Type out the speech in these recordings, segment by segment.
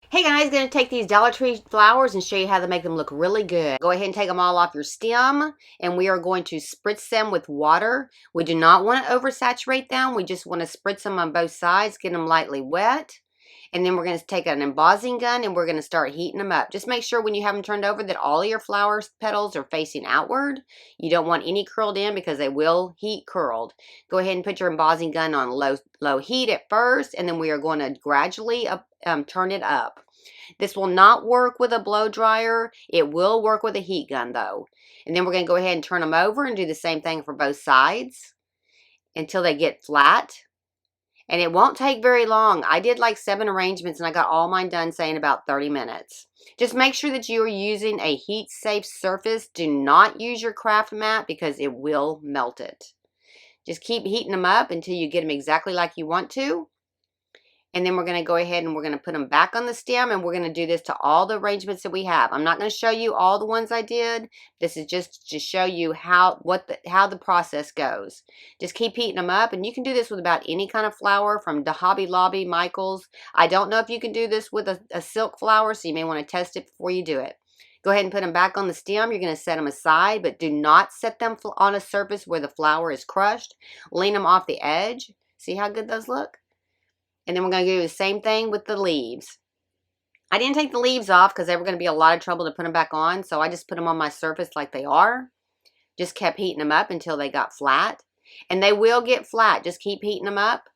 Hey guys, going to take these Dollar Tree flowers and show you how to make them look really good. Go ahead and take them all off your stem, and we are going to spritz them with water. We do not want to oversaturate them. We just want to spritz them on both sides, get them lightly wet. And then we're going to take an embossing gun and we're going to start heating them up. Just make sure when you have them turned over that all of your flower petals are facing outward. You don't want any curled in because they will heat curled. Go ahead and put your embossing gun on low heat at first, and then we are going to gradually turn it up. This will not work with a blow dryer. It will work with a heat gun though. And then we're going to go ahead and turn them over and do the same thing for both sides until they get flat. And it won't take very long. I did like 7 arrangements and I got all mine done, say, in about 30 minutes. Just make sure that you are using a heat-safe surface. Do not use your craft mat because it will melt it. Just keep heating them up until you get them exactly like you want to. And then we're going to go ahead and we're going to put them back on the stem, and we're going to do this to all the arrangements that we have. I'm not going to show you all the ones I did. This is just to show you how the process goes. Just keep heating them up, and you can do this with about any kind of flower from the Hobby Lobby, Michael's. I don't know if you can do this with a silk flower, so you may want to test it before you do it. Go ahead and put them back on the stem. You're going to set them aside, but do not set them on a surface where the flower is crushed. Lean them off the edge. See how good those look? And then we're going to do the same thing with the leaves. I didn't take the leaves off because they were going to be a lot of trouble to put them back on. So I just put them on my surface like they are. Just kept heating them up until they got flat. And they will get flat. Just keep heating them up.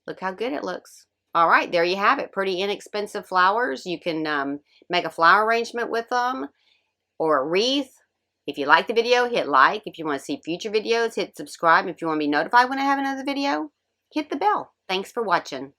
Look how good it looks. All right, there you have it. Pretty inexpensive flowers. You can make a flower arrangement with them or a wreath. If you like the video, hit like. If you want to see future videos, hit subscribe. If you want to be notified when I have another video, hit the bell. Thanks for watching.